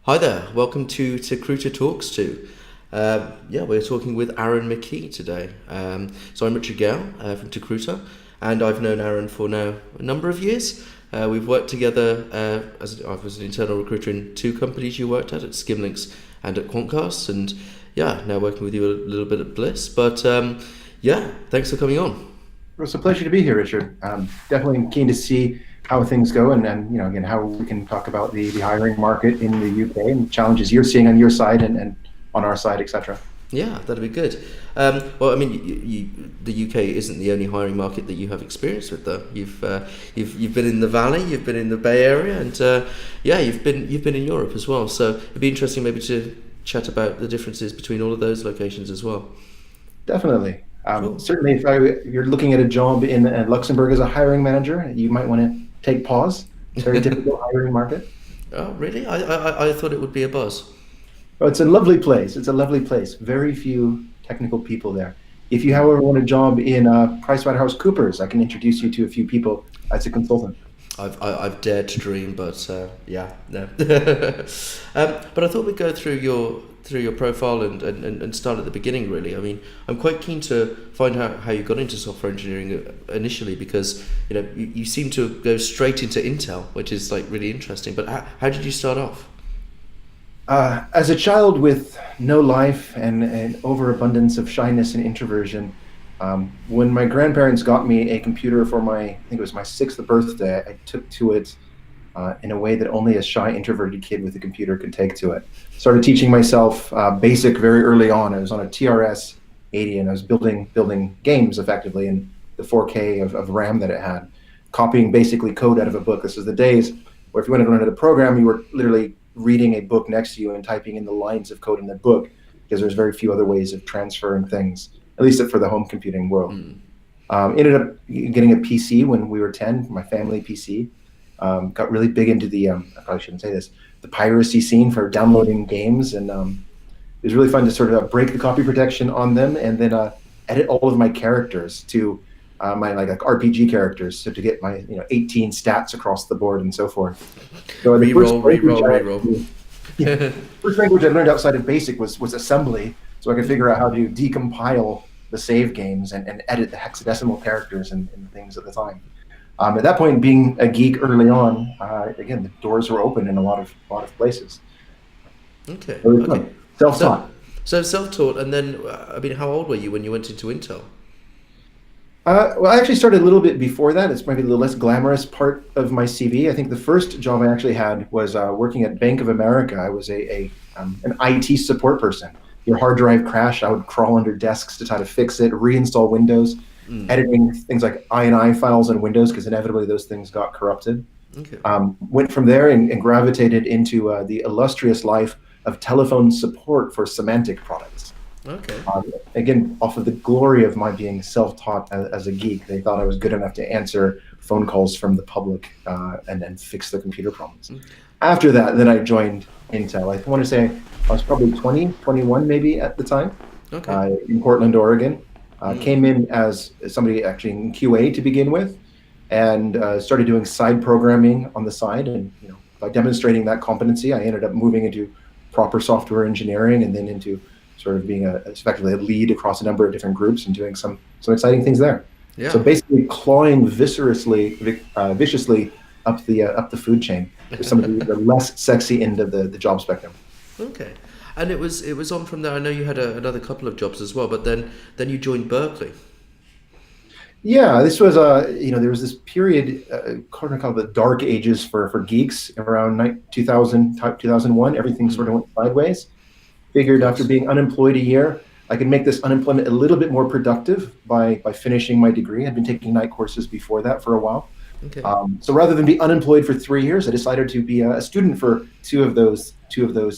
Hi there, welcome to Techruiter Talks 2. We're talking with Aaron McKee today. So I'm Richard Gale from Techruiter, and I've known Aaron for now a number of years. We've worked together as I was an internal recruiter in two companies you worked at Skimlinks and at Quantast, and now working with you a little bit at Blis. But thanks for coming on. It's a pleasure to be here, Richard. Definitely keen to see how things go and again, how we can talk about the hiring market in the UK and challenges you're seeing on your side and on our side, etc. Yeah, that'd be good. The UK isn't the only hiring market that you have experience with, though. You've been in the Valley, you've been in the Bay Area, and you've been in Europe as well. So it'd be interesting maybe to chat about the differences between all of those locations as well. Definitely. Cool. Certainly, if you're looking at a job in Luxembourg as a hiring manager, you might want to take pause. It's a very difficult hiring market. Oh, really? I thought it would be a buzz. Oh, it's a lovely place. It's a lovely place. Very few technical people there. If you, however, want a job in PricewaterhouseCoopers, I can introduce you to a few people as a consultant. I've dared to dream, but no. But I thought we'd go through your profile and start at the beginning. Really, I mean, I'm quite keen to find out how you got into software engineering initially, because you seem to go straight into Intel, which is like really interesting. But how did you start off? As a child with no life and an overabundance of shyness and introversion, when my grandparents got me a computer for I think it was my 6th birthday, I took to it in a way that only a shy, introverted kid with a computer could take to it. Started teaching myself BASIC very early on. I was on a TRS-80 and I was building games effectively in the 4K of RAM that it had, copying basically code out of a book. This was the days where if you wanted to learn how to program, you were literally reading a book next to you and typing in the lines of code in the book, because there's very few other ways of transferring things, at least for the home computing world. Ended up getting a PC when we were 10, my family PC. Got really big into I probably shouldn't say this, the piracy scene for downloading games, and it was really fun to sort of break the copy protection on them and then edit all of my characters to my like RPG characters, so to get my 18 stats across the board and so forth. So Reroll. First language I learned outside of BASIC was assembly, so I could figure out how to decompile the save games and edit the hexadecimal characters and things at the time. At that point, being a geek early on, again, the doors were open in a lot of places. Okay. Self-taught. So self-taught, and then how old were you when you went into Intel? Well, I actually started a little bit before that. It's maybe the less glamorous part of my CV. I think the first job I actually had was working at Bank of America. I was an IT support person. Your hard drive crashed, I would crawl under desks to try to fix it, reinstall Windows, editing things like INI files in Windows, because inevitably those things got corrupted. Okay. Went from there and gravitated into the illustrious life of telephone support for semantic products. Okay. Again, off of the glory of my being self-taught as a geek, they thought I was good enough to answer phone calls from the public and then fix the computer problems. After that, then I joined Intel. I want to say I was probably 20, 21 maybe at the time. Okay. In Portland, Oregon. Came in as somebody actually in QA to begin with, and started doing side programming on the side. And by demonstrating that competency, I ended up moving into proper software engineering and then into sort of being effectively a lead across a number of different groups and doing some exciting things there. Yeah. So basically clawing viciously up the food chain to some of the less sexy end of the job spectrum. Okay. And it was on from there. I know you had another couple of jobs as well, but then you joined Berkeley. Yeah, this was there was this period called the dark ages for geeks around 2001. Everything sort of went sideways. Figured after being unemployed a year, I could make this unemployment a little bit more productive by finishing my degree. I'd been taking night courses before that for a while. Okay. So rather than be unemployed for 3 years, I decided to be a student for two of those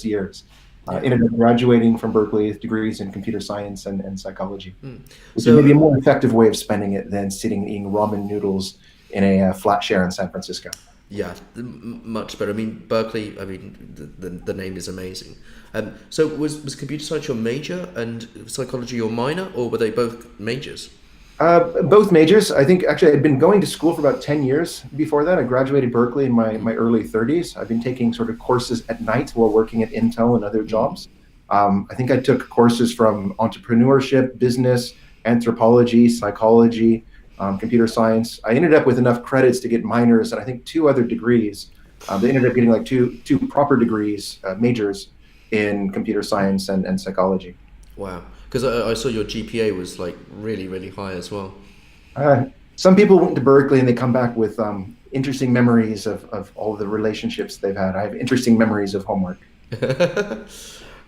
years. Ended up graduating from Berkeley with degrees in computer science and psychology, which is maybe a more effective way of spending it than sitting and eating ramen noodles in a flat share in San Francisco. Yeah, much better. I mean, Berkeley, the name is amazing. So was computer science your major and psychology your minor, or were they both majors? Both majors. I think actually I'd been going to school for about 10 years before that. I graduated Berkeley in my early 30s. I've been taking sort of courses at night while working at Intel and other jobs. I think I took courses from entrepreneurship, business, anthropology, psychology, computer science. I ended up with enough credits to get minors and I think two other degrees. They ended up getting like two proper degrees, majors in computer science and psychology. Wow. Because I saw your GPA was like really, really high as well. Uh, some people went to Berkeley and they come back with interesting memories of all the relationships they've had. I have interesting memories of homework.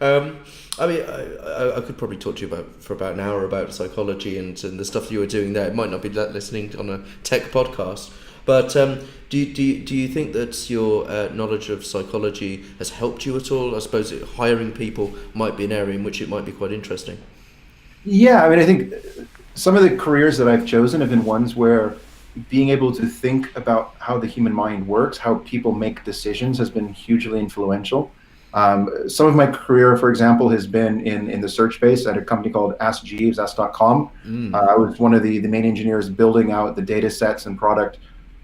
um, I mean, I could probably talk to you for about an hour about psychology and the stuff you were doing there. It might not be listening on a tech podcast, but do you think that your knowledge of psychology has helped you at all? I suppose hiring people might be an area in which it might be quite interesting. Yeah, I mean, I think some of the careers that I've chosen have been ones where being able to think about how the human mind works, how people make decisions, has been hugely influential. Some of my career, for example, has been in the search space at a company called Ask Jeeves, Ask.com. I was one of the main engineers building out the data sets and product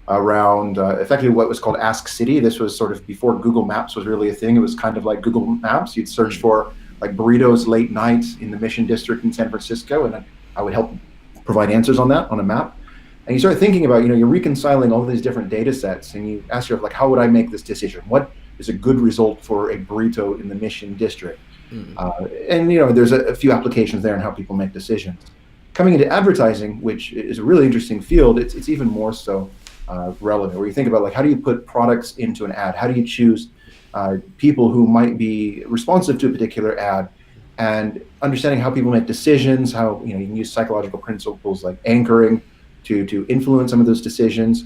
around effectively what was called Ask City. This was sort of before Google Maps was really a thing. It was kind of like Google Maps. You'd search for like burritos late night in the Mission District in San Francisco, and I would help provide answers on that on a map. And you start thinking about, you're reconciling all these different data sets, and you ask yourself, like, how would I make this decision? What is a good result for a burrito in the Mission District? And there's a few applications there on how people make decisions. Coming into advertising, which is a really interesting field, it's even more so relevant, where you think about, like, how do you put products into an ad? How do you choose people who might be responsive to a particular ad, and understanding how people make decisions, how you can use psychological principles like anchoring to influence some of those decisions.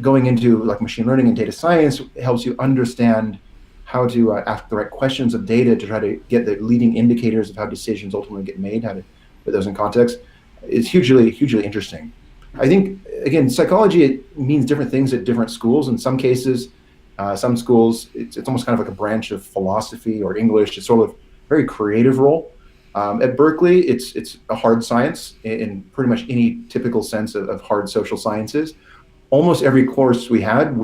Going into like machine learning and data science helps you understand how to ask the right questions of data to try to get the leading indicators of how decisions ultimately get made, how to put those in context. It's hugely interesting. I think, again, psychology, it means different things at different schools. In some cases, some schools, it's almost kind of like a branch of philosophy or English. It's sort of a very creative role. At Berkeley, it's a hard science in pretty much any typical sense of hard social sciences. Almost every course we had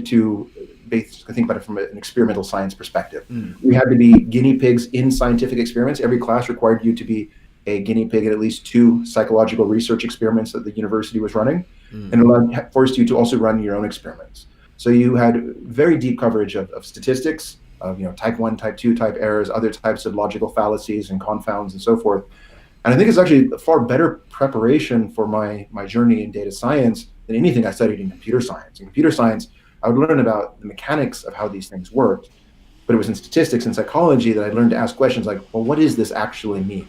to basically think about it from an experimental science perspective. We had to be guinea pigs in scientific experiments. Every class required you to be a guinea pig in at least 2 psychological research experiments that the university was running, and forced you to also run your own experiments. So you had very deep coverage of statistics, of type 1, type 2 type errors, other types of logical fallacies and confounds and so forth. And I think it's actually a far better preparation for my journey in data science than anything I studied in computer science. In computer science, I would learn about the mechanics of how these things worked, but it was in statistics and psychology that I learned to ask questions like, well, what does this actually mean?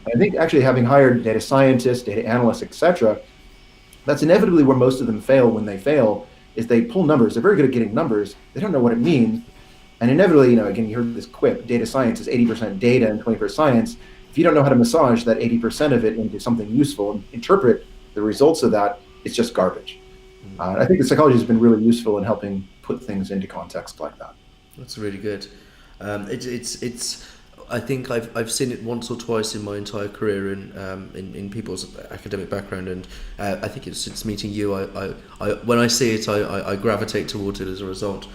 I think actually having hired data scientists, data analysts, etc., that's inevitably where most of them fail when they fail, is they pull numbers. They're very good at getting numbers. They don't know what it means. And inevitably, again, you heard this quip, data science is 80% data and 20% science. If you don't know how to massage that 80% of it into something useful and interpret the results of that, it's just garbage. I think the psychology has been really useful in helping put things into context like that. That's really good. It's I think I've seen it once or twice in my entire career in people's academic background, and I think it's since meeting you, I when I see it, I gravitate towards it as a result.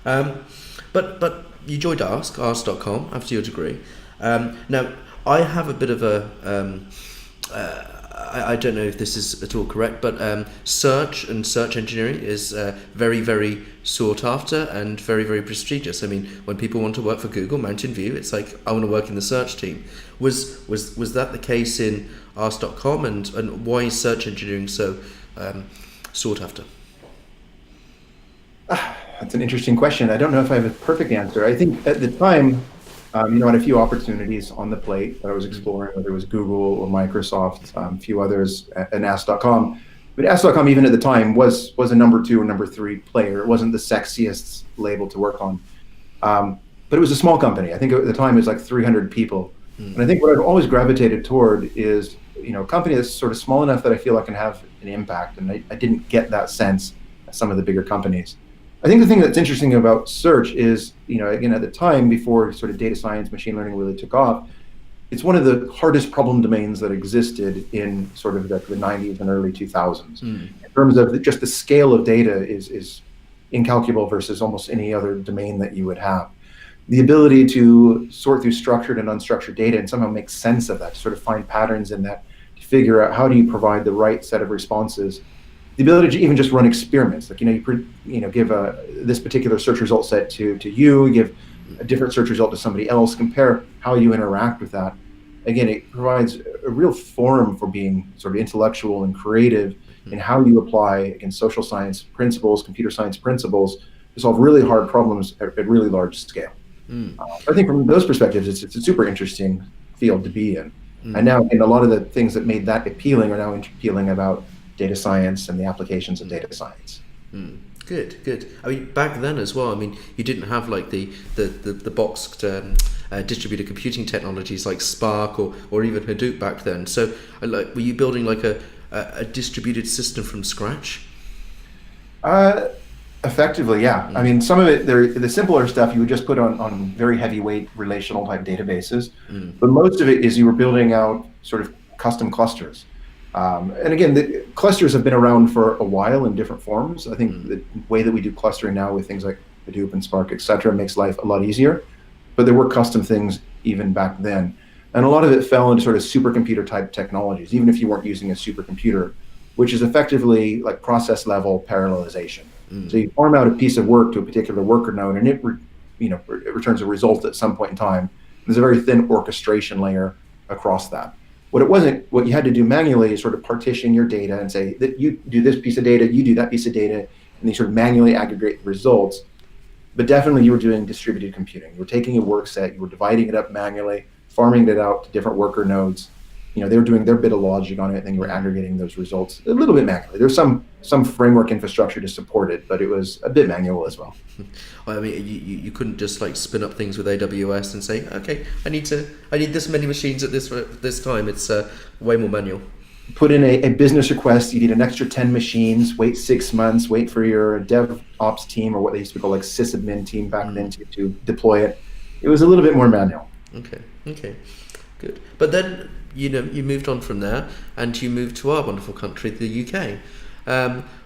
But you joined Ask.com after your degree. Now, I have a bit of a I don't know if this is at all correct, but search and search engineering is very, very sought after and very, very prestigious. I mean, when people want to work for Google, Mountain View, it's like, I want to work in the search team. Was that the case in Ask.com, and why is search engineering so sought after? That's an interesting question. I don't know if I have a perfect answer. I think at the time, I had a few opportunities on the plate that I was exploring, whether it was Google or Microsoft, a few others, and Ask.com. But Ask.com, even at the time, was a number 2 or number 3 player. It wasn't the sexiest label to work on. But it was a small company. I think at the time it was like 300 people. And I think what I've always gravitated toward is, a company that's sort of small enough that I feel I can have an impact. And I didn't get that sense at some of the bigger companies. I think the thing that's interesting about search is, again, at the time, before sort of data science, machine learning really took off, it's one of the hardest problem domains that existed in sort of the 90s and early 2000s. In terms of just the scale of data is incalculable versus almost any other domain that you would have. The ability to sort through structured and unstructured data and somehow make sense of that, to sort of find patterns in that, to figure out how do you provide the right set of responses. The ability to even just run experiments, like you give this particular search result set to you, give a different search result to somebody else, compare how you interact with that. Again, it provides a real forum for being sort of intellectual and creative in how you apply, again, social science principles, computer science principles to solve really hard problems at really large scale. I think from those perspectives, it's a super interesting field to be in. And now, a lot of the things that made that appealing are now appealing about data science and the applications of data science. Good. I mean, back then as well, I mean, you didn't have like the boxed distributed computing technologies like Spark or even Hadoop back then. So, were you building like a distributed system from scratch? Effectively, yeah. I mean, some of it, the simpler stuff you would just put on very heavyweight relational type databases, but most of it is you were building out sort of custom clusters. And again, the clusters have been around for a while in different forms. I think the way that we do clustering now with things like Hadoop and Spark, et cetera, makes life a lot easier. But there were custom things even back then. And a lot of it fell into sort of supercomputer type technologies, even if you weren't using a supercomputer, which is effectively like process level parallelization. So you farm out a piece of work to a particular worker node, and it returns a result at some point in time. There's a very thin orchestration layer across that. What you had to do manually is sort of partition your data and say that you do this piece of data, you do that piece of data, and you sort of manually aggregate the results. But definitely you were doing distributed computing. You were taking a work set, you were dividing it up manually, farming it out to different worker nodes. They were doing their bit of logic on it, and then you were aggregating those results a little bit manually. There's some framework infrastructure to support it, but it was a bit manual as well. Well, I mean, you couldn't just like spin up things with AWS and say, okay, I need this many machines at this time. It's way more manual. Put in a business request. You need an extra 10 machines. Wait 6 months. Wait for your DevOps team, or what they used to call like sysadmin team back then, to deploy it. It was a little bit more manual. Okay, good. But then you moved on from there, and you moved to our wonderful country, the UK.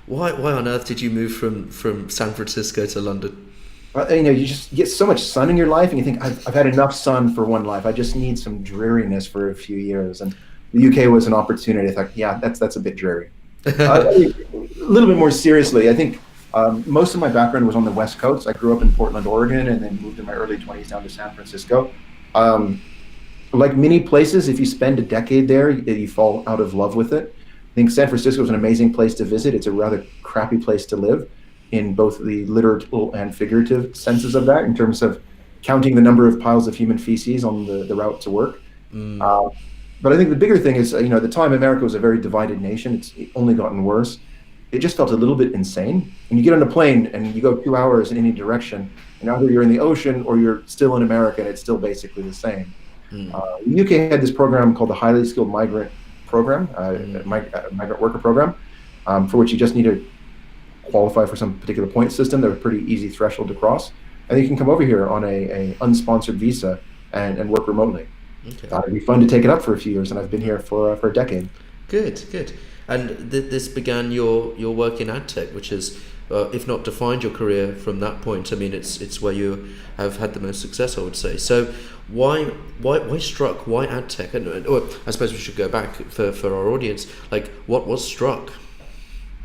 Why on earth did you move from San Francisco to London? You just get so much sun in your life, and you think, I've had enough sun for one life. I just need some dreariness for a few years. And the UK was an opportunity. I thought, yeah, that's a bit dreary. A little bit more seriously, I think most of my background was on the West Coast. I grew up in Portland, Oregon, and then moved in my early 20s down to San Francisco. Like many places, if you spend a decade there, you fall out of love with it. I think San Francisco is an amazing place to visit. It's a rather crappy place to live in both the literal and figurative senses of that, in terms of counting the number of piles of human feces on the route to work. But I think the bigger thing is, at the time, America was a very divided nation. It's only gotten worse. It just felt a little bit insane. And you get on a plane and you go 2 hours in any direction, and either you're in the ocean or you're still in America, and it's still basically the same. The UK had this program called the Highly Skilled Migrant Program, Migrant Worker Program, for which you just need to qualify for some particular point system. They're a pretty easy threshold to cross. And you can come over here on a unsponsored visa and work remotely. Okay. Thought it'd be fun to take it up for a few years, and I've been here for a decade. Good. And this began your work in ad tech, which is, if not defined your career from that point, I mean, it's where you have had the most success, I would say. So why Struq? Why ad tech? And I suppose we should go back for our audience. Like, what was Struq?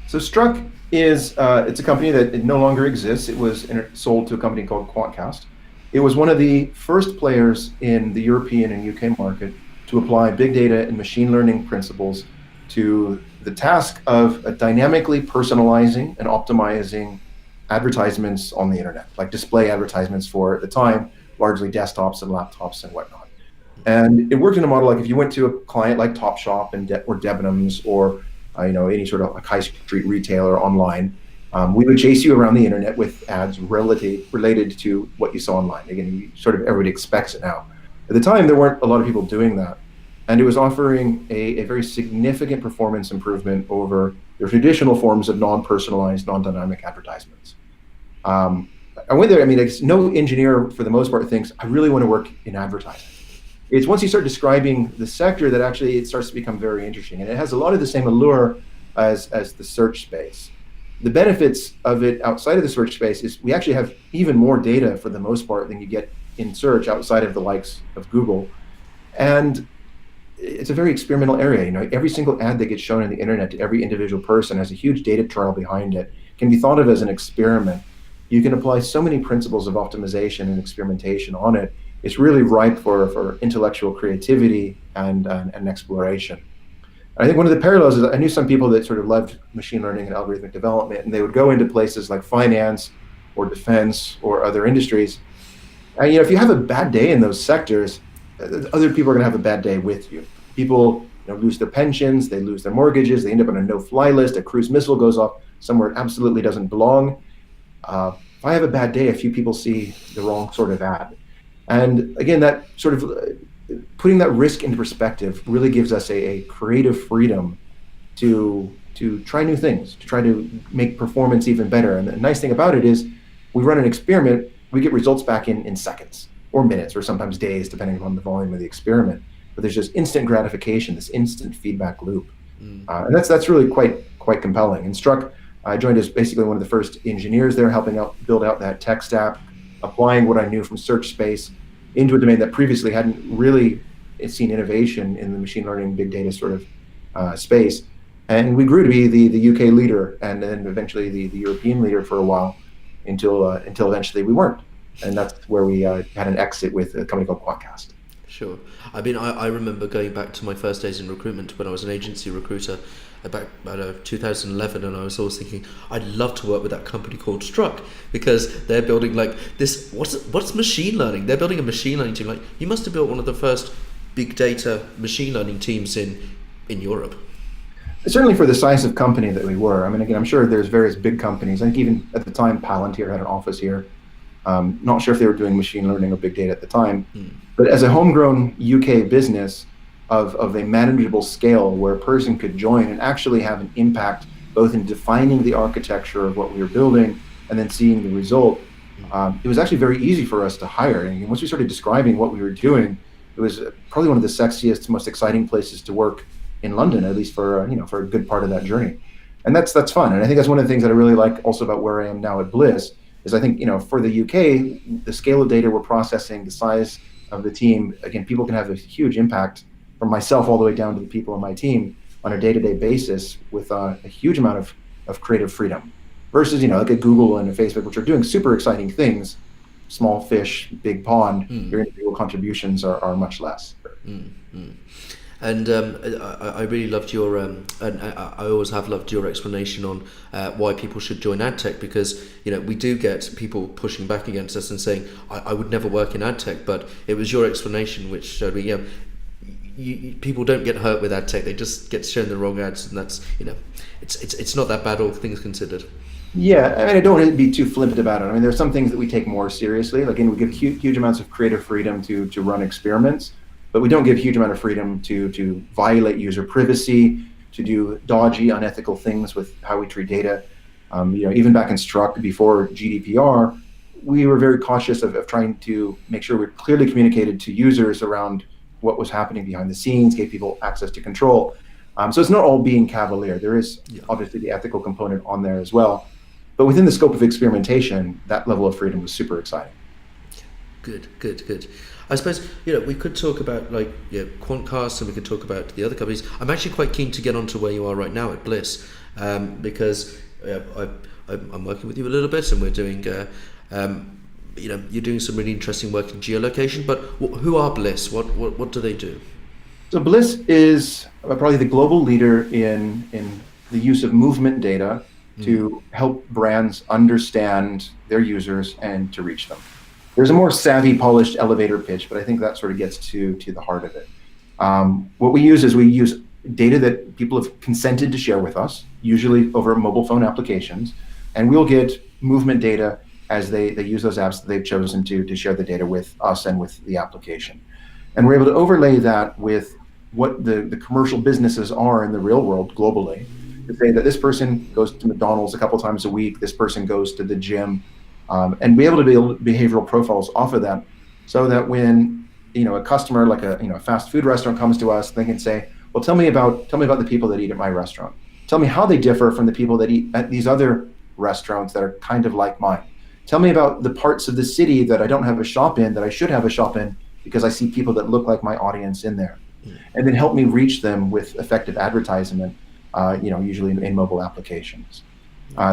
So Struq is it's a company that it no longer exists. It was sold to a company called Quantast. It was one of the first players in the European and UK market to apply big data and machine learning principles to the task of dynamically personalizing and optimizing advertisements on the internet, like display advertisements for, at the time, largely desktops and laptops and whatnot. And it worked in a model like if you went to a client like Topshop or Debenhams or any sort of like high street retailer online, we would chase you around the internet with ads related to what you saw online. Again, everybody expects it now. At the time, there weren't a lot of people doing that. And it was offering a very significant performance improvement over the traditional forms of non-personalized, non-dynamic advertisements. I went there, no engineer for the most part thinks, I really want to work in advertising. It's once you start describing the sector that actually it starts to become very interesting. And it has a lot of the same allure as the search space. The benefits of it outside of the search space is we actually have even more data for the most part than you get in search outside of the likes of Google. And it's a very experimental area. Every single ad that gets shown on the internet to every individual person has a huge data trail behind it, can be thought of as an experiment. You can apply so many principles of optimization and experimentation on it. It's really ripe for intellectual creativity and exploration. I think one of the parallels is I knew some people that sort of loved machine learning and algorithmic development, and they would go into places like finance or defense or other industries. And if you have a bad day in those sectors, other people are going to have a bad day with you. People lose their pensions, they lose their mortgages, they end up on a no-fly list, a cruise missile goes off somewhere it absolutely doesn't belong. If I have a bad day, a few people see the wrong sort of ad. And again, that sort of putting that risk into perspective really gives us a creative freedom to try new things, to try to make performance even better. And the nice thing about it is we run an experiment, we get results back in seconds or minutes or sometimes days, depending upon the volume of the experiment. But there's just instant gratification, this instant feedback loop. And that's really quite compelling. And Struq, I joined as basically one of the first engineers there, helping out build out that tech stack, applying what I knew from search space into a domain that previously hadn't really seen innovation in the machine learning, big data sort of space. And we grew to be the UK leader and then eventually the European leader for a while until eventually we weren't. And that's where we had an exit with a company called Quantast. Sure. I mean, I remember going back to my first days in recruitment when I was an agency recruiter about 2011, and I was always thinking I'd love to work with that company called Struq because they're building like this. What's machine learning? They're building a machine learning team. Like, you must have built one of the first big data machine learning teams in Europe. Certainly for the size of company that we were. I mean, again, I'm sure there's various big companies. I think even at the time, Palantir had an office here. Not sure if they were doing machine learning or big data at the time. But as a homegrown UK business of a manageable scale where a person could join and actually have an impact both in defining the architecture of what we were building and then seeing the result, it was actually very easy for us to hire. And once we started describing what we were doing, it was probably one of the sexiest, most exciting places to work in London, at least for a good part of that journey. And that's fun. And I think that's one of the things that I really like also about where I am now at Blis is I think, for the UK, the scale of data we're processing, the size of the team, again, people can have a huge impact from myself all the way down to the people on my team on a day-to-day basis with a huge amount of creative freedom versus, like a Google and a Facebook, which are doing super exciting things, small fish, big pond, your individual contributions are much less. And I really loved your, and I always have loved your explanation on why people should join ad tech, because we do get people pushing back against us and saying I would never work in ad tech, but it was your explanation which showed me people don't get hurt with ad tech, they just get shown the wrong ads, and that's it's not that bad all things considered. Yeah, I mean, I don't want to be too flippant about it. I mean, there are some things that we take more seriously. Like, we give huge amounts of creative freedom to run experiments. But we don't give a huge amount of freedom to violate user privacy, to do dodgy, unethical things with how we treat data. Even back in Struq, before GDPR, we were very cautious of trying to make sure we clearly communicated to users around what was happening behind the scenes, gave people access to control. So it's not all being cavalier. There is obviously the ethical component on there as well. But within the scope of experimentation, that level of freedom was super exciting. Good. I suppose we could talk about Quantast, and we could talk about the other companies. I'm actually quite keen to get onto where you are right now at Blis, because I'm working with you a little bit, and we're doing you're doing some really interesting work in geolocation. But who are Blis? What do they do? So Blis is probably the global leader in the use of movement data to help brands understand their users and to reach them. There's a more savvy, polished elevator pitch, but I think that sort of gets to the heart of it. What we use data that people have consented to share with us, usually over mobile phone applications, and we'll get movement data as they use those apps that they've chosen to share the data with us and with the application. And we're able to overlay that with what the commercial businesses are in the real world globally, to say that this person goes to McDonald's a couple times a week, this person goes to the gym, and be able to build behavioral profiles off of that, so that when a customer like a fast food restaurant comes to us, they can say, well, tell me about the people that eat at my restaurant. Tell me how they differ from the people that eat at these other restaurants that are kind of like mine. Tell me about the parts of the city that I don't have a shop in that I should have a shop in because I see people that look like my audience in there. And then help me reach them with effective advertisement, usually in mobile applications.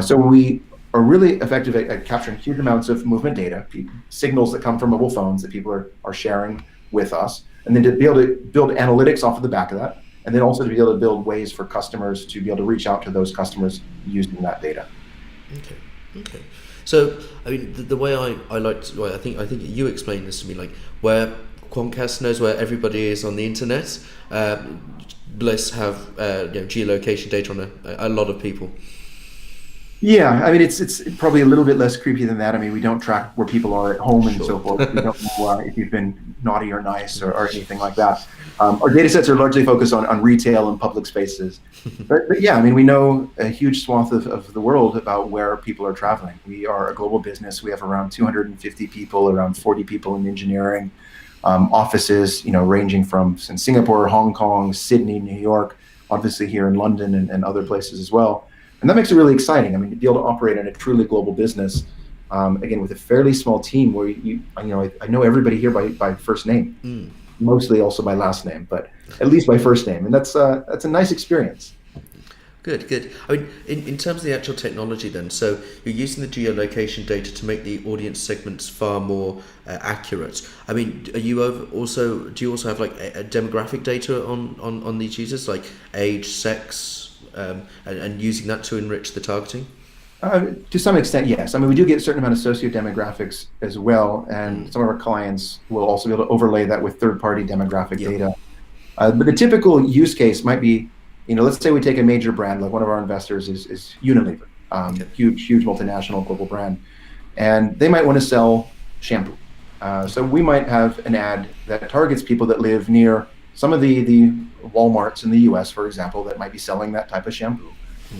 So we are really effective at capturing huge amounts of movement data, signals that come from mobile phones that people are sharing with us, and then to be able to build analytics off of the back of that, and then also to be able to build ways for customers to be able to reach out to those customers using that data. Okay. So, I mean, the way I like to, well, I think you explained this to me, like where Quantast knows where everybody is on the internet. Blis have geolocation data on a lot of people. Yeah, I mean, it's probably a little bit less creepy than that. I mean, we don't track where people are at home and so forth. We don't know if you've been naughty or nice or anything like that. Our data sets are largely focused on retail and public spaces. But yeah, I mean, we know a huge swath of the world about where people are traveling. We are a global business. We have around 250 people, around 40 people in engineering, offices, ranging from Singapore, Hong Kong, Sydney, New York, obviously here in London and other places as well. And that makes it really exciting. I mean, to be able to operate in a truly global business, again, with a fairly small team where I know everybody here by first name, mostly also by last name, but at least by first name. And that's a nice experience. Good. I mean, in terms of the actual technology then, so you're using the geolocation data to make the audience segments far more accurate. I mean, do you also have like a demographic data on these users, like age, sex, and using that to enrich the targeting? To some extent, yes. I mean, we do get a certain amount of socio-demographics as well, and some of our clients will also be able to overlay that with third-party demographic data. But the typical use case might be, let's say we take a major brand, like one of our investors is Unilever, huge multinational global brand, and they might want to sell shampoo. So we might have an ad that targets people that live near some of the Walmarts in the US, for example, that might be selling that type of shampoo.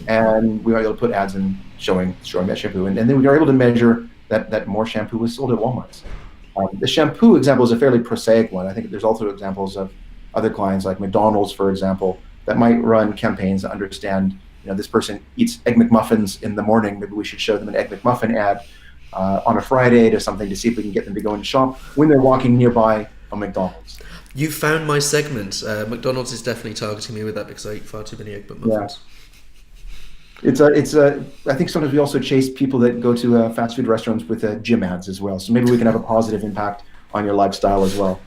And we are able to put ads in showing that shampoo. And then we are able to measure that more shampoo was sold at Walmart's. The shampoo example is a fairly prosaic one. I think there's also examples of other clients like McDonald's, for example, that might run campaigns to understand, this person eats Egg McMuffins in the morning. Maybe we should show them an Egg McMuffin ad on a Friday to something to see if we can get them to go and shop when they're walking nearby a McDonald's. You found my segment. McDonald's is definitely targeting me with that because I eat far too many Egg McMuffins. Yeah. I think sometimes we also chase people that go to fast food restaurants with gym ads as well. So maybe we can have a positive impact on your lifestyle as well.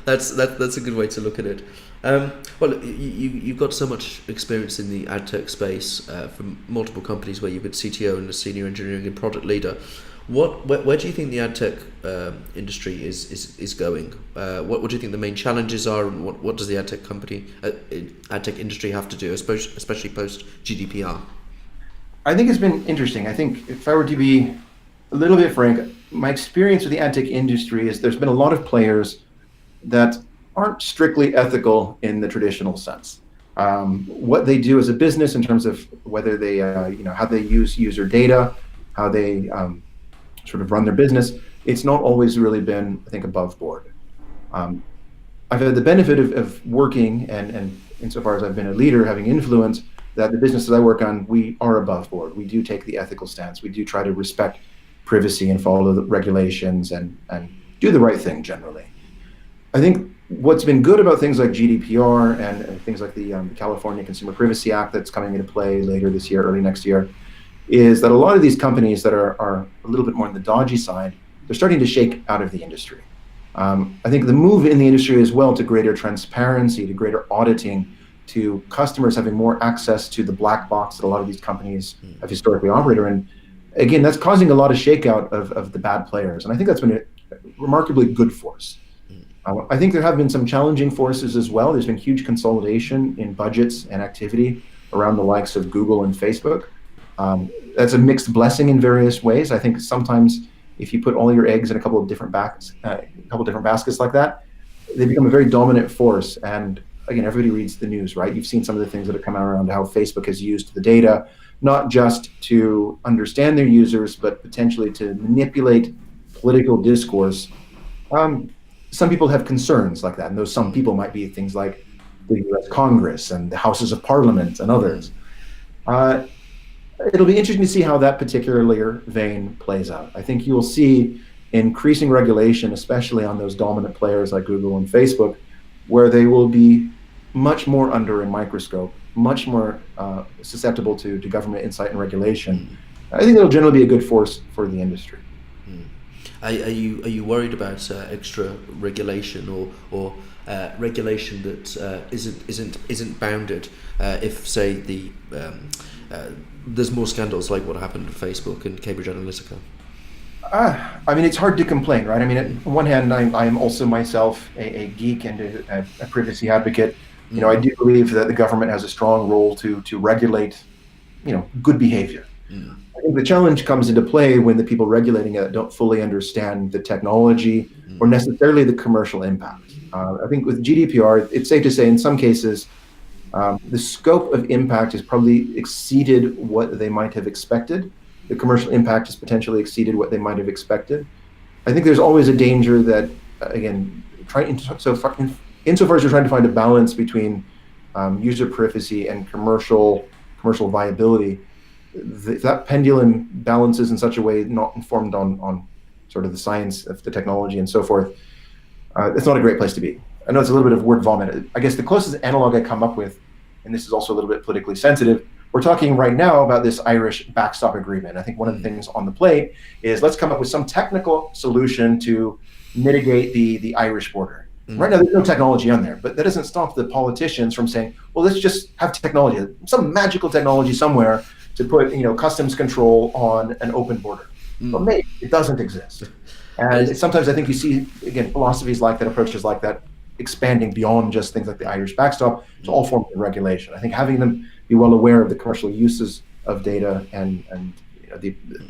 That's a good way to look at it. Well, you've got so much experience in the ad tech space from multiple companies where you've been CTO and a senior engineering and product leader. Where do you think the ad tech industry is going? What do you think the main challenges are, and what does the ad tech industry have to do, especially post GDPR? I think it's been interesting. I think if I were to be a little bit frank, my experience with the ad tech industry is there's been a lot of players that aren't strictly ethical in the traditional sense. What they do as a business in terms of whether they, how they use user data, how they sort of run their business, it's not always really been, I think, above board. I've had the benefit of working and insofar as I've been a leader, having influence, that the businesses I work on, we are above board. We do take the ethical stance. We do try to respect privacy and follow the regulations and do the right thing generally. I think what's been good about things like GDPR and things like the California Consumer Privacy Act that's coming into play later this year, early next year, is that a lot of these companies that are a little bit more on the dodgy side, they're starting to shake out of the industry. I think the move in the industry as well to greater transparency, to greater auditing, to customers having more access to the black box that a lot of these companies have historically operated in. Again, that's causing a lot of shakeout of the bad players. And I think that's been a remarkably good force. I think there have been some challenging forces as well. There's been huge consolidation in budgets and activity around the likes of Google and Facebook. That's a mixed blessing in various ways. I think sometimes if you put all your eggs in a couple of different baskets like that, they become a very dominant force. And again, everybody reads the news, right? You've seen some of the things that have come out around how Facebook has used the data, not just to understand their users, but potentially to manipulate political discourse. some people have concerns like that, and those some people might be things like the U.S. Congress and the Houses of Parliament and others. It'll be interesting to see how that particular vein plays out. I think you'll see increasing regulation, especially on those dominant players like Google and Facebook, where they will be much more under a microscope, much more susceptible to government insight and regulation. I think it'll generally be a good force for the industry. Are you worried about extra regulation or regulation that isn't bounded if, say, there's more scandals like what happened with Facebook and Cambridge Analytica? I mean, it's hard to complain, right? I mean, on one hand, I am also myself a geek and a privacy advocate. You know, I do believe that the government has a strong role to regulate, good behavior. I think the challenge comes into play when the people regulating it don't fully understand the technology or necessarily the commercial impact. I think with GDPR, it's safe to say in some cases, the scope of impact has probably exceeded what they might have expected. The commercial impact has potentially exceeded what they might have expected. I think there's always a danger that, again, insofar as you're trying to find a balance between user privacy and commercial viability, if that pendulum balances in such a way not informed on sort of the science of the technology and so forth, it's not a great place to be. I know it's a little bit of word vomit. I guess the closest analog I come up with, and this is also a little bit politically sensitive, we're talking right now about this Irish backstop agreement. I think one of the things on the plate is let's come up with some technical solution to mitigate the Irish border. Right now, there's no technology on there, but that doesn't stop the politicians from saying, well, let's just have technology, some magical technology somewhere to put customs control on an open border. But maybe it doesn't exist. And sometimes I think you see, again, philosophies like that, approaches like that, expanding beyond just things like the Irish backstop to all forms of regulation. I think having them be well aware of the commercial uses of data and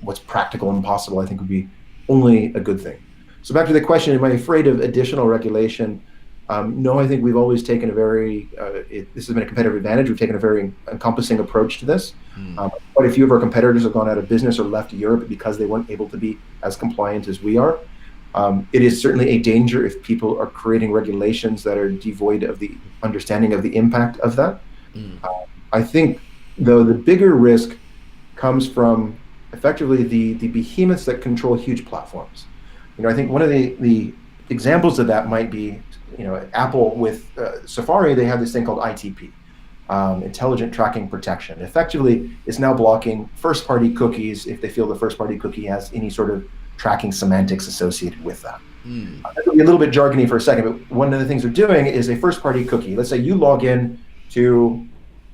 what's practical and possible, I think would be only a good thing. So back to the question, am I afraid of additional regulation? No, I think we've always taken this has been a competitive advantage. We've taken a very encompassing approach to this. Quite a few of our competitors have gone out of business or left Europe because they weren't able to be as compliant as we are. It is certainly a danger if people are creating regulations that are devoid of the understanding of the impact of that. I think, though, the bigger risk comes from effectively the behemoths that control huge platforms. I think one of the examples of that might be, Apple with Safari. They have this thing called ITP, Intelligent Tracking Protection. Effectively, it's now blocking first-party cookies if they feel the first-party cookie has any sort of tracking semantics associated with that. That'll be a little bit jargony for a second, but one of the things they're doing is a first-party cookie. Let's say you log in to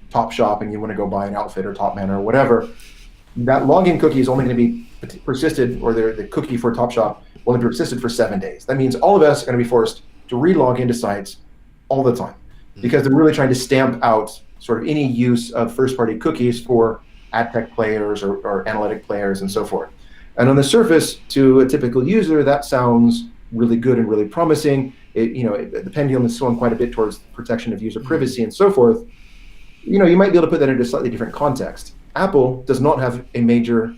Topshop and you want to go buy an outfit or Topman or whatever. That login cookie is only going to be persisted, or the cookie for Topshop will only be persisted for 7 days. That means all of us are going to be forced to re-log into sites all the time because they're really trying to stamp out sort of any use of first-party cookies for ad tech players or analytic players and so forth. And on the surface, to a typical user, that sounds really good and really promising. The pendulum is swung quite a bit towards protection of user privacy and so forth. You might be able to put that into a slightly different context. Apple does not have a major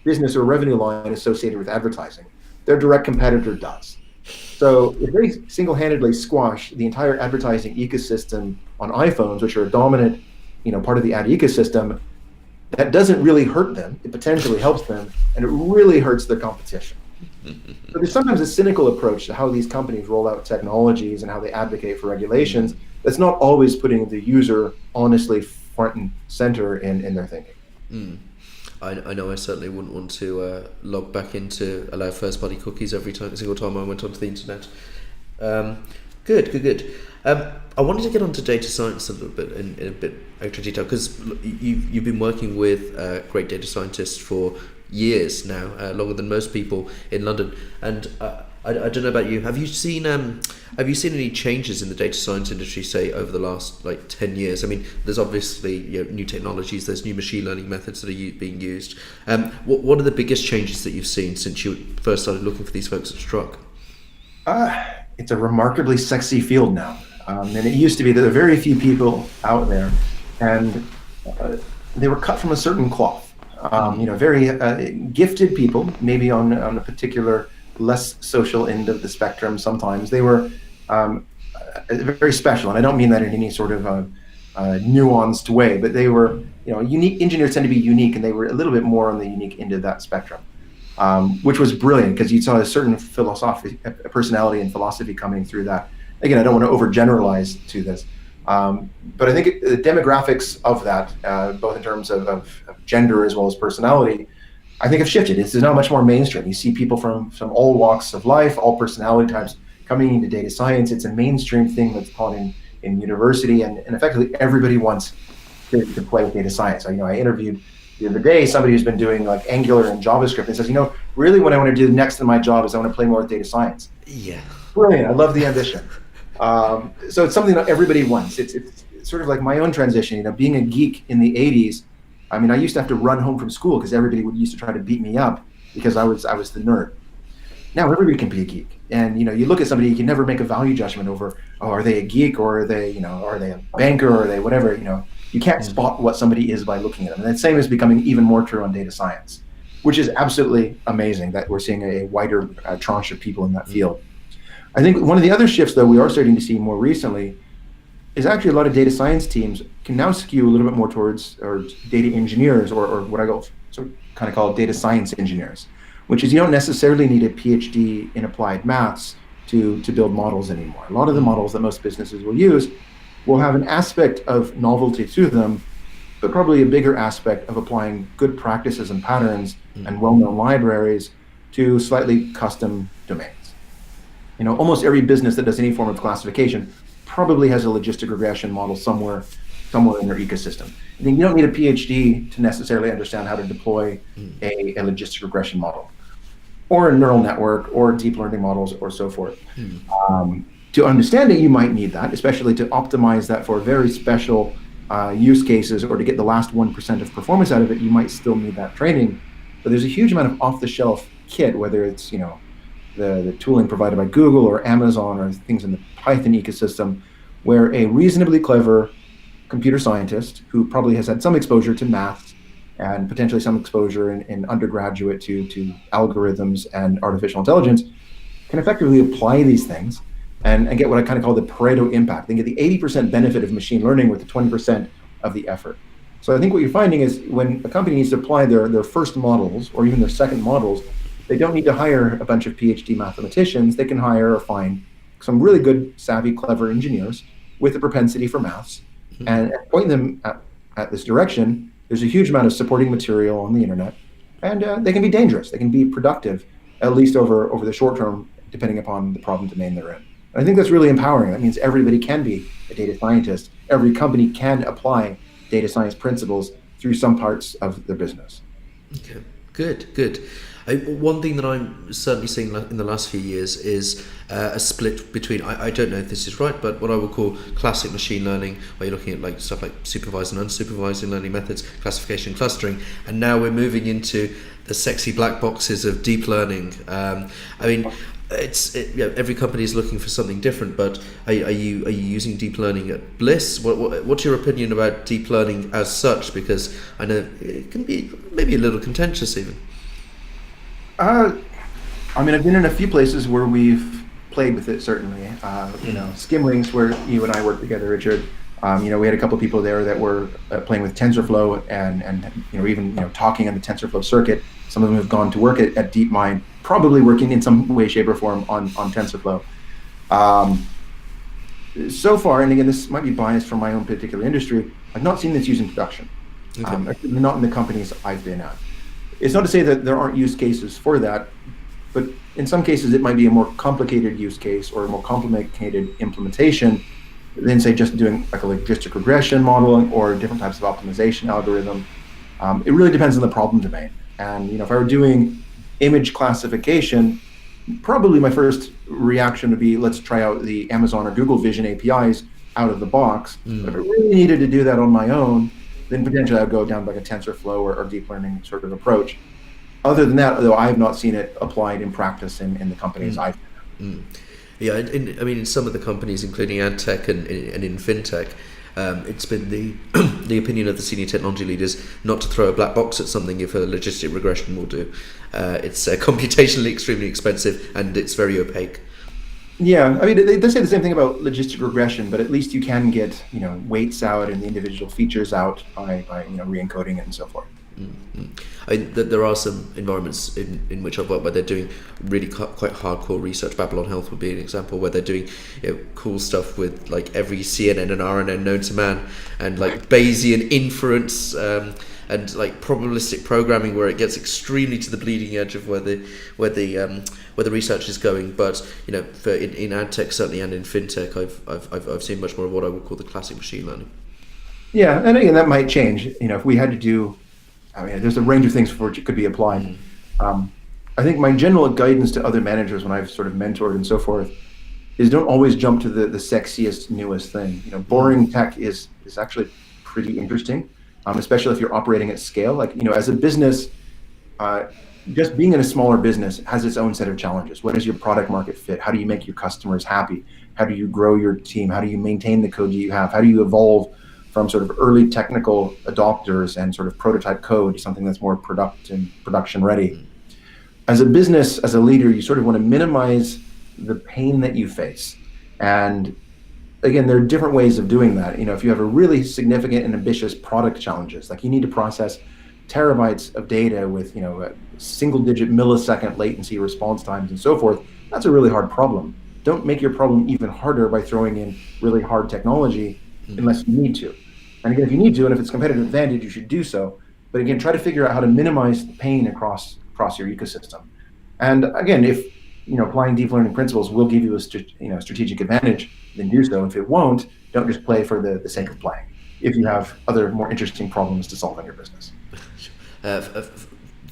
business or revenue line associated with advertising. Their direct competitor does. So if they single-handedly squash the entire advertising ecosystem on iPhones, which are a dominant, part of the ad ecosystem, that doesn't really hurt them. It potentially helps them, and it really hurts their competition. So there's sometimes a cynical approach to how these companies roll out technologies and how they advocate for regulations that's not always putting the user honestly front and center in their thinking. I know I certainly wouldn't want to log back into allow first-party cookies every single time I went onto the internet. Good. I wanted to get onto data science a little bit in a bit extra detail because you've been working with great data scientists for years now, longer than most people in London. And I don't know about you. Have you seen any changes in the data science industry, say over the last 10 years? I mean, there's obviously new technologies, there's new machine learning methods that are being used. What are the biggest changes that you've seen since you first started looking for these folks at Struq? It's a remarkably sexy field now, and it used to be that there are very few people out there, and they were cut from a certain cloth. Very gifted people, maybe on a particular less social end of the spectrum sometimes. They were very special, and I don't mean that in any sort of nuanced way, but they were, unique. Engineers tend to be unique, and they were a little bit more on the unique end of that spectrum, which was brilliant because you saw a certain philosophy, a personality and philosophy coming through that. Again, I don't want to overgeneralize to this, but I think the demographics of that, both in terms of gender as well as personality, I think have shifted. It's now much more mainstream. You see people from all walks of life, all personality types coming into data science. It's a mainstream thing that's taught in university, and effectively everybody wants to play with data science. I interviewed the other day somebody who's been doing like Angular and JavaScript and says, really what I want to do next in my job is I want to play more with data science. Yeah. Brilliant. I love the ambition. So it's something that everybody wants. It's sort of like my own transition, being a geek in the 80s. I used to have to run home from school because everybody used to try to beat me up because I was the nerd. Now everybody can be a geek, and you look at somebody, you can never make a value judgment over, are they a geek or are they a banker or are they whatever. You can't spot what somebody is by looking at them. And the same is becoming even more true on data science, which is absolutely amazing that we're seeing a wider tranche of people in that field. I think one of the other shifts that we are starting to see more recently is actually a lot of data science teams can now skew a little bit more towards or data engineers or what I kind of call data science engineers, which is you don't necessarily need a PhD in applied maths to build models anymore. A lot of the models that most businesses will use will have an aspect of novelty to them, but probably a bigger aspect of applying good practices and patterns and well-known libraries to slightly custom domains. Almost every business that does any form of classification probably has a logistic regression model somewhere in their ecosystem. I think you don't need a PhD to necessarily understand how to deploy a logistic regression model, or a neural network, or deep learning models, or so forth. To understand it, you might need that, especially to optimize that for very special use cases, or to get the last 1% of performance out of it, you might still need that training. But there's a huge amount of off-the-shelf kit, whether it's the tooling provided by Google or Amazon or things in the Python ecosystem, where a reasonably clever computer scientist who probably has had some exposure to maths and potentially some exposure in undergraduate to algorithms and artificial intelligence can effectively apply these things and get what I kind of call the Pareto impact. They get the 80% benefit of machine learning with the 20% of the effort. So I think what you're finding is when a company needs to apply their first models or even their second models, they don't need to hire a bunch of PhD mathematicians. They can hire or find some really good, savvy, clever engineers with a propensity for maths and point them at this direction. There's a huge amount of supporting material on the internet, and they can be dangerous. They can be productive, at least over the short term, depending upon the problem domain they're in. And I think that's really empowering. That means everybody can be a data scientist. Every company can apply data science principles through some parts of their business. Okay, good. One thing that I'm certainly seeing in the last few years is a split between, I don't know if this is right, but what I would call classic machine learning, where you're looking at stuff like supervised and unsupervised learning methods, classification, clustering, and now we're moving into the sexy black boxes of deep learning. Every company is looking for something different, but are you using deep learning at Blis? What's your opinion about deep learning as such? Because I know it can be maybe a little contentious even. I've been in a few places where we've played with it, certainly. Skimlinks, where you and I worked together, Richard. We had a couple of people there that were playing with TensorFlow and even talking on the TensorFlow circuit. Some of them have gone to work at DeepMind, probably working in some way, shape, or form on TensorFlow. So far, and again, this might be biased from my own particular industry, I've not seen this used in production. Okay. Not in the companies I've been at. It's not to say that there aren't use cases for that, but in some cases it might be a more complicated use case or a more complicated implementation than, say, just doing like a logistic regression model or different types of optimization algorithm. It really depends on the problem domain. And if I were doing image classification, probably my first reaction would be, let's try out the Amazon or Google Vision APIs out of the box. But if I really needed to do that on my own, then potentially I'd go down like a TensorFlow or deep learning sort of approach. Other than that, though, I have not seen it applied in practice in the companies I've been in. Yeah, in some of the companies, including ad tech and in fintech, it's been the the opinion of the senior technology leaders not to throw a black box at something if a logistic regression will do. It's computationally extremely expensive and it's very opaque. Yeah, I mean, they say the same thing about logistic regression, but at least you can get, weights out and the individual features out by re-encoding it and so forth. There are some environments in which I've worked where they're doing really quite hardcore research. Babylon Health would be an example where they're doing cool stuff with like every CNN and RNN known to man, and like Bayesian inference and like probabilistic programming where it gets extremely to the bleeding edge of where the research is going. But in ad tech certainly and in fintech, I've seen much more of what I would call the classic machine learning. Yeah, and again, that might change. If we had to do, there's a range of things for which it could be applied. I think my general guidance to other managers when I've sort of mentored and so forth is don't always jump to the sexiest, newest thing. Boring tech is actually pretty interesting, especially if you're operating at scale. Like, as a business, just being in a smaller business has its own set of challenges. What is your product market fit? How do you make your customers happy? How do you grow your team? How do you maintain the code that you have? How do you evolve from sort of early technical adopters and sort of prototype code to something that's more production ready? As a business, as a leader, you sort of want to minimize the pain that you face. And again, there are different ways of doing that. If you have a really significant and ambitious product challenges, like you need to process terabytes of data with, single-digit millisecond latency response times and so forth, that's a really hard problem. Don't make your problem even harder by throwing in really hard technology unless you need to. And again, if you need to, and if it's competitive advantage, you should do so. But again, try to figure out how to minimize the pain across your ecosystem. And again, if applying deep learning principles will give you a strategic advantage, then do so. If it won't, don't just play for the sake of playing. If you have other more interesting problems to solve in your business.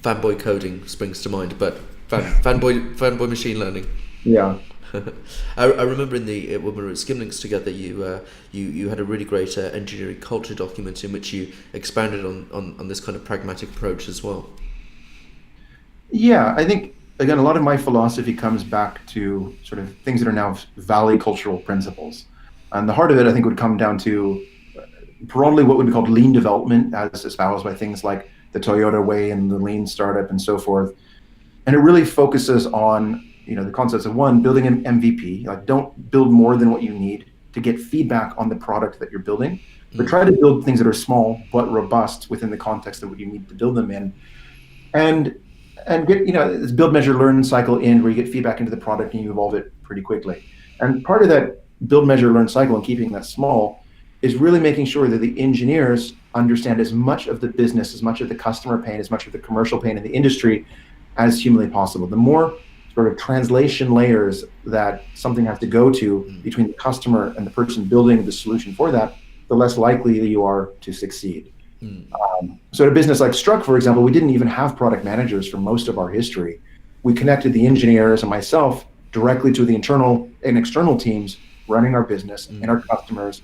Fanboy coding springs to mind, but fanboy machine learning. Yeah. I remember when we were at Skimlinks together, you had a really great engineering culture document in which you expanded on this kind of pragmatic approach as well. Yeah, I think, again, a lot of my philosophy comes back to sort of things that are now Valley cultural principles. And the heart of it, I think, would come down to broadly what would be called lean development, as espoused by things like the Toyota way and the lean startup and so forth. And it really focuses on the concepts of, one, building an MVP. Like, don't build more than what you need to get feedback on the product that you're building, but try to build things that are small but robust within the context of what you need to build them in. And get, this build, measure, learn cycle in where you get feedback into the product and you evolve it pretty quickly. And part of that build, measure, learn cycle and keeping that small is really making sure that the engineers understand as much of the business, as much of the customer pain, as much of the commercial pain in the industry as humanly possible. The more sort of translation layers that something has to go to between the customer and the person building the solution for that, the less likely you are to succeed. So at a business like Struq, for example, we didn't even have product managers for most of our history. We connected the engineers and myself directly to the internal and external teams running our business and our customers.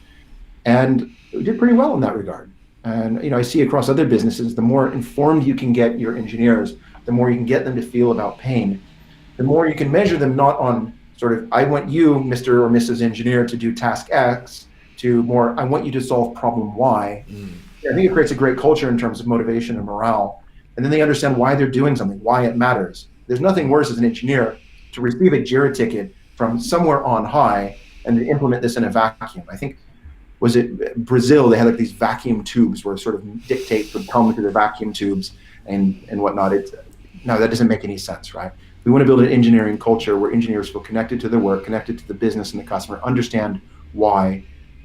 And we did pretty well in that regard. And I see across other businesses, the more informed you can get your engineers, the more you can get them to feel about pain, the more you can measure them not on sort of, I want you, Mr. or Mrs. Engineer, to do task X, to more, I want you to solve problem Y. I think it creates a great culture in terms of motivation and morale. And then they understand why they're doing something, why it matters. There's nothing worse as an engineer to receive a JIRA ticket from somewhere on high and to implement this in a vacuum. I think, was it Brazil, they had like these vacuum tubes where sort of dictates would come through the vacuum tubes and whatnot. No, that doesn't make any sense, right? We want to build an engineering culture where engineers feel connected to their work, connected to the business and the customer, understand why.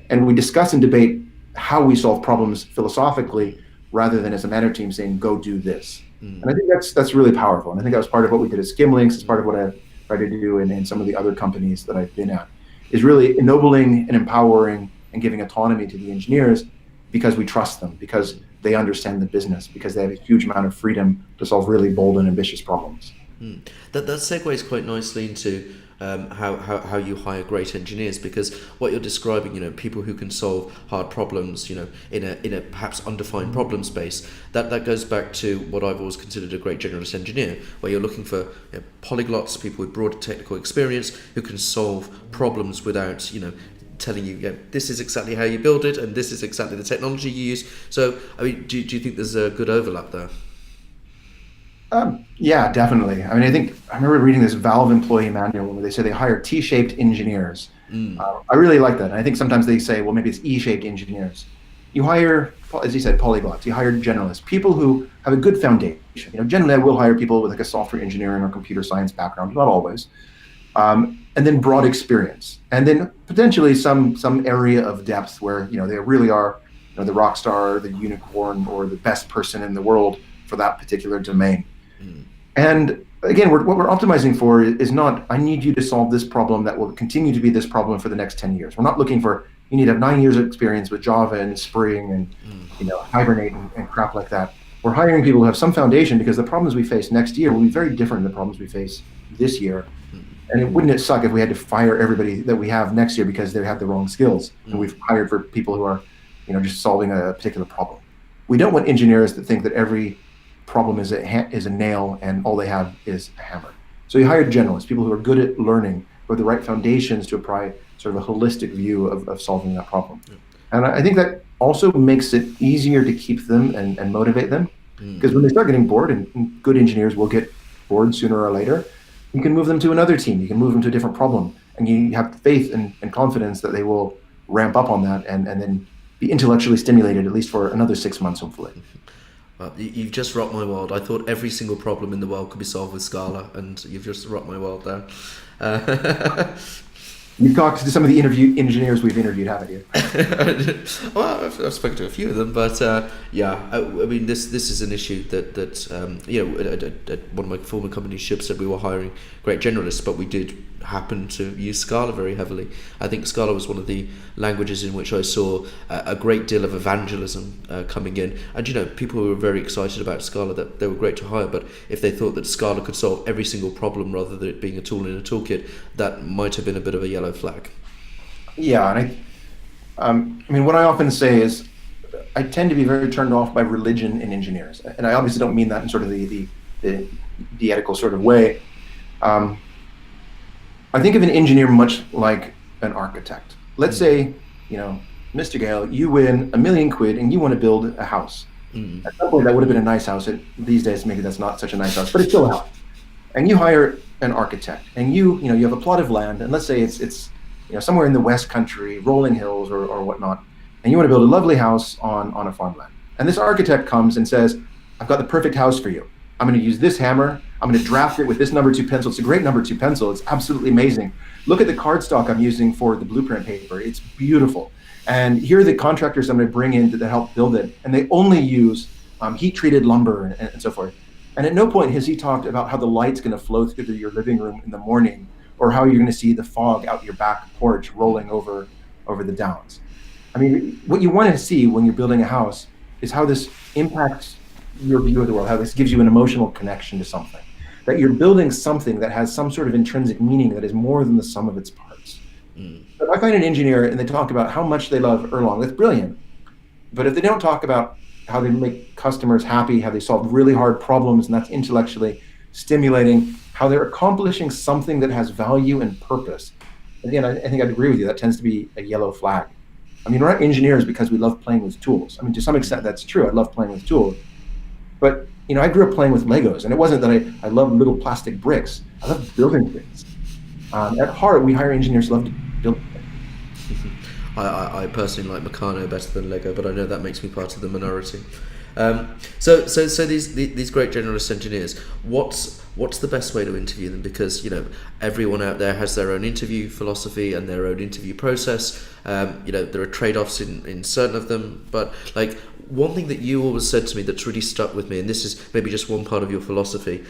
And we discuss and debate how we solve problems philosophically rather than as a manager team saying, go do this. And I think that's really powerful. And I think that was part of what we did at Skimlinks. It's part of what I try to do in some of the other companies that I've been at, is really ennobling and empowering and giving autonomy to the engineers because we trust them, because they understand the business, because they have a huge amount of freedom to solve really bold and ambitious problems. That segues quite nicely into how you hire great engineers, because what you're describing, people who can solve hard problems, in a perhaps undefined problem space, that goes back to what I've always considered a great generalist engineer, where you're looking for polyglots, people with broad technical experience who can solve problems without telling you, this is exactly how you build it, and this is exactly the technology you use. So, I mean, do you think there's a good overlap there? Yeah, definitely. I mean, I remember reading this Valve employee manual where they say they hire T-shaped engineers. I really like that. And I think sometimes they say, well, maybe it's E-shaped engineers. You hire, as you said, polyglots. You hire generalists, people who have a good foundation. Generally, I will hire people with like a software engineering or computer science background, not always, and then broad experience, and then potentially some area of depth where they really are the rock star, the unicorn, or the best person in the world for that particular domain. And again, what we're optimizing for is not, I need you to solve this problem that will continue to be this problem for the next 10 years. We're not looking for, you need to have 9 years of experience with Java and Spring and Hibernate and crap like that. We're hiring people who have some foundation because the problems we face next year will be very different than the problems we face this year. And wouldn't it suck if we had to fire everybody that we have next year because they have the wrong skills and we've hired for people who are just solving a particular problem. We don't want engineers that think that every problem is a nail and all they have is a hammer. So you hire generalists, people who are good at learning, who have the right foundations to apply sort of a holistic view of solving that problem. And I think that also makes it easier to keep them and motivate them, because when they start getting bored, and good engineers will get bored sooner or later, you can move them to another team, you can move them to a different problem, and you have faith and confidence that they will ramp up on that and then be intellectually stimulated at least for another 6 months, hopefully. Well, you've just rocked my world. I thought every single problem in the world could be solved with Scala, and you've just rocked my world there. You've talked to some of the engineers we've interviewed, haven't you? Well, I've spoken to a few of them, but I mean, this is an issue that at one of my former companies, Shib, said we were hiring great generalists, but we did happen to use Scala very heavily. I think Scala was one of the languages in which I saw a great deal of evangelism coming in, and people were very excited about Scala, that they were great to hire, but if they thought that Scala could solve every single problem rather than it being a tool in a toolkit, that might have been a bit of a yellow flag. Yeah, and I mean, what I often say is I tend to be very turned off by religion in engineers, and I obviously don't mean that in sort of the ethical sort of way. I think of an engineer much like an architect. Let's say, Mr. Gale, you win £1 million and you want to build a house. At some point, that would have been a nice house. These days, maybe that's not such a nice house, but it's still a house. And you hire an architect, and you have a plot of land, and let's say it's somewhere in the West Country, rolling hills or whatnot, and you want to build a lovely house on a farmland. And this architect comes and says, I've got the perfect house for you. I'm going to use this hammer. I'm going to draft it with this number 2 pencil. It's a great number 2 pencil. It's absolutely amazing. Look at the cardstock I'm using for the blueprint paper. It's beautiful. And here are the contractors I'm going to bring in to help build it. And they only use heat-treated lumber and so forth. And at no point has he talked about how the light's going to flow through your living room in the morning, or how you're going to see the fog out your back porch rolling over the downs. I mean, what you want to see when you're building a house is how this impacts your view of the world, how this gives you an emotional connection to something, that you're building something that has some sort of intrinsic meaning that is more than the sum of its parts. If I find an engineer and they talk about how much they love Erlang, that's brilliant. But if they don't talk about how they make customers happy, how they solve really hard problems, and that's intellectually stimulating, how they're accomplishing something that has value and purpose, again, I think I'd agree with you, that tends to be a yellow flag. I mean, we're not engineers because we love playing with tools. I mean, to some extent, that's true. I love playing with tools. But, I grew up playing with Legos, and it wasn't that I love little plastic bricks. I love building things. At heart, we hire engineers who love to build things. I personally like Meccano better than Lego, but I know that makes me part of the minority. So these great generalist engineers, what's the best way to interview them? Because everyone out there has their own interview philosophy and their own interview process. There are trade-offs in certain of them, but like one thing that you always said to me that's really stuck with me, and this is maybe just one part of your philosophy,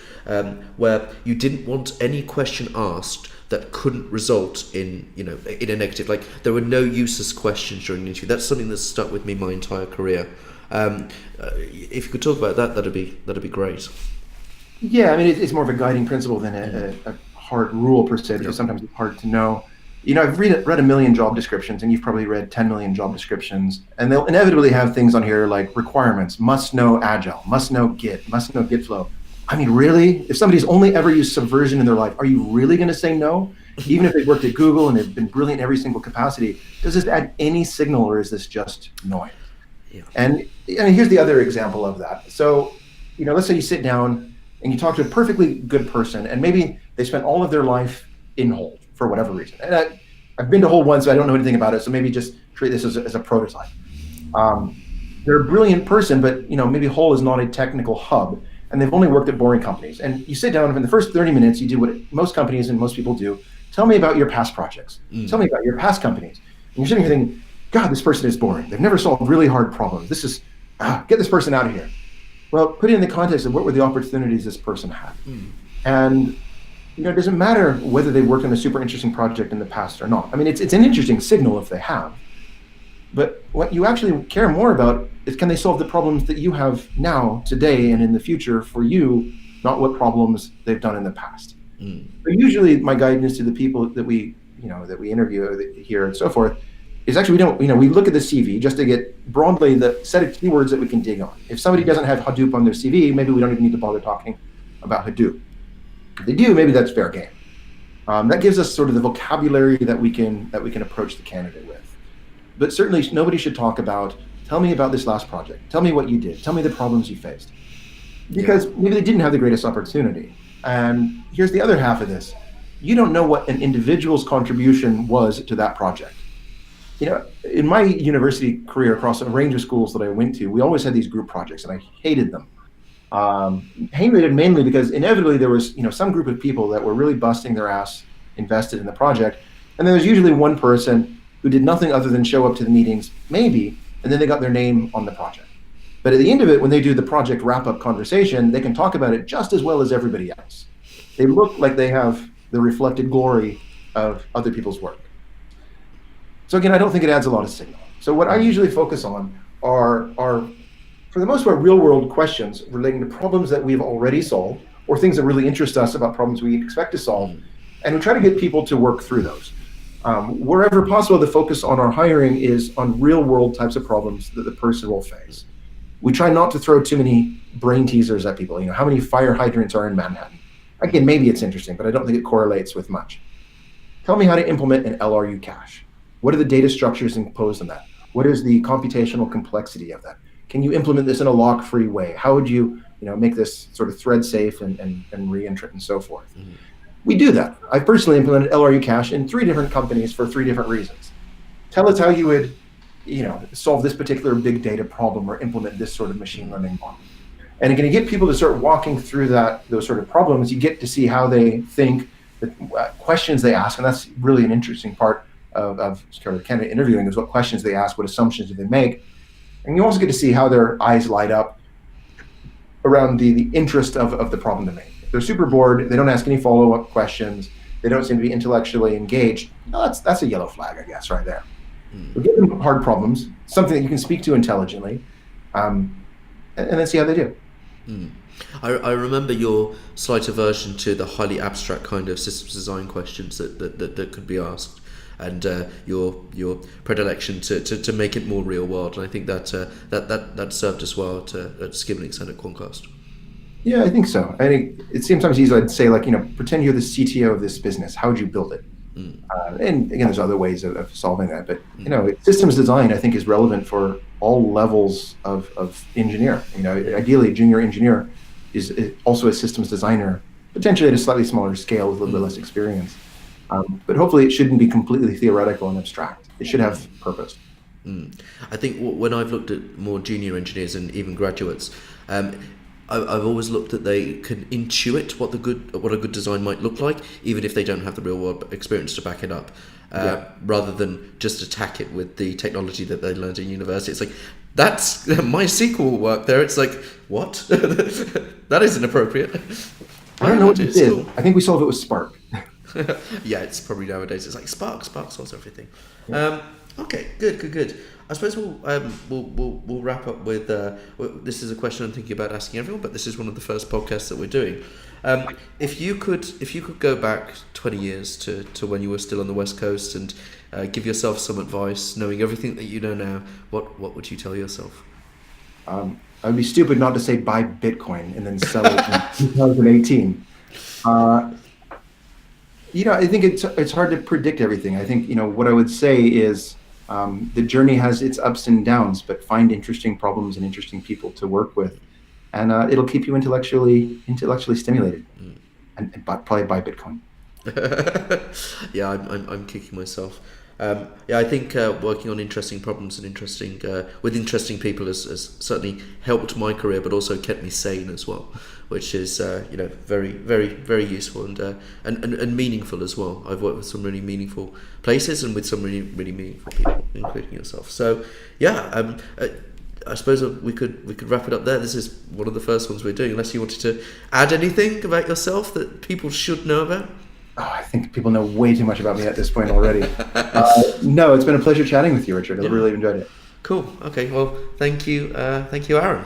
where you didn't want any question asked that couldn't result in in a negative. Like there were no useless questions during the interview. That's something that's stuck with me my entire career. If you could talk about that, that'd be great. Yeah, I mean, it's more of a guiding principle than a hard rule per se, because sometimes it's hard to know. I've read 1 million job descriptions, and you've probably read 10 million job descriptions, and they'll inevitably have things on here like requirements, must know Agile, must know Git, must know Git flow. I mean, really? If somebody's only ever used Subversion in their life, are you really going to say no? Even if they've worked at Google and they've been brilliant in every single capacity, does this add any signal, or is this just noise? Yeah. And here's the other example of that. So, let's say you sit down and you talk to a perfectly good person, and maybe they spent all of their life in Hold for whatever reason. And I've been to Hold once, so I don't know anything about it. So maybe just treat this as a prototype. They're a brilliant person, but maybe Hold is not a technical hub, and they've only worked at boring companies. And you sit down, and in the first 30 minutes, you do what most companies and most people do. Tell me about your past projects. Tell me about your past companies. And you're sitting here thinking, God, this person is boring. They've never solved really hard problems. This is, get this person out of here. Well, put it in the context of what were the opportunities this person had. And it doesn't matter whether they worked on a super interesting project in the past or not. I mean, it's an interesting signal if they have. But what you actually care more about is, can they solve the problems that you have now, today, and in the future for you, not what problems they've done in the past. But usually my guidance to the people that we interview here and so forth is actually we look at the CV just to get broadly the set of keywords that we can dig on. If somebody doesn't have Hadoop on their CV, maybe we don't even need to bother talking about Hadoop. If they do, maybe that's fair game. That gives us sort of the vocabulary that we can approach the candidate with. But certainly nobody should talk about, tell me about this last project. Tell me what you did. Tell me the problems you faced. Because maybe they didn't have the greatest opportunity. And here's the other half of this. You don't know what an individual's contribution was to that project. In my university career across a range of schools that I went to, we always had these group projects, and I hated them. Hated it mainly because inevitably there was, some group of people that were really busting their ass, invested in the project, and there was usually one person who did nothing other than show up to the meetings, maybe, and then they got their name on the project. But at the end of it, when they do the project wrap-up conversation, they can talk about it just as well as everybody else. They look like they have the reflected glory of other people's work. So again, I don't think it adds a lot of signal. So what I usually focus on are for the most part, real-world questions relating to problems that we've already solved, or things that really interest us about problems we expect to solve, and we try to get people to work through those. Wherever possible, the focus on our hiring is on real-world types of problems that the person will face. We try not to throw too many brain teasers at people. How many fire hydrants are in Manhattan? Again, maybe it's interesting, but I don't think it correlates with much. Tell me how to implement an LRU cache. What are the data structures imposed on that? What is the computational complexity of that? Can you implement this in a lock-free way? How would you, make this sort of thread safe and reentrant and so forth? We do that. I personally implemented LRU cache in 3 different companies for 3 different reasons. Tell us how you would solve this particular big data problem or implement this sort of machine learning model. And again, you get people to start walking through those sort of problems, you get to see how they think, the questions they ask, and that's really an interesting part of sort of candidate interviewing, is what questions they ask, what assumptions do they make. And you also get to see how their eyes light up around the interest of the problem to make. If they're super bored, they don't ask any follow-up questions, they don't seem to be intellectually engaged, well, that's a yellow flag, I guess, right there. We'll give them hard problems, something that you can speak to intelligently, and then see how they do. I remember your slight aversion to the highly abstract kind of systems design questions that could be asked, and your predilection to make it more real world. And I think that served us well at Skimlinks and at Quantast. Yeah, I think so. I think it's sometimes easy. I'd say, pretend you're the CTO of this business. How would you build it? And again, there's other ways of solving that. But systems design, I think, is relevant for all levels of engineer. Ideally, a junior engineer is also a systems designer, potentially at a slightly smaller scale with a little bit less experience. But hopefully, it shouldn't be completely theoretical and abstract. It should have purpose. I think when I've looked at more junior engineers and even graduates, I've always looked that they can intuit what a good design might look like, even if they don't have the real world experience to back it up, rather than just attack it with the technology that they learned in university. It's like, that's my SQL work there. It's like, what? That isn't appropriate. I don't know what it is. I think we solve it with Spark. Yeah, it's probably nowadays. It's like Spark solves everything. Yeah. Okay, good. I suppose we'll wrap up with this is a question I'm thinking about asking everyone, but this is one of the first podcasts that we're doing. If you could go back 20 years to when you were still on the West Coast and give yourself some advice, knowing everything that you know now, what would you tell yourself? I'd be stupid not to say buy Bitcoin and then sell it in 2018. I think it's hard to predict everything. I think what I would say is the journey has its ups and downs, but find interesting problems and interesting people to work with, and it'll keep you intellectually stimulated, and probably buy Bitcoin. Yeah, I'm kicking myself. Yeah, I think working on interesting problems and with interesting people has certainly helped my career, but also kept me sane as well, which is very very very useful and meaningful as well. I've worked with some really meaningful places and with some really really meaningful people, including yourself. So yeah, I suppose we could wrap it up there. This is one of the first ones we're doing. Unless you wanted to add anything about yourself that people should know about. Oh, I think people know way too much about me at this point already. No, it's been a pleasure chatting with you, Richard. I really enjoyed it. Cool. Okay. Well, thank you, Aaron.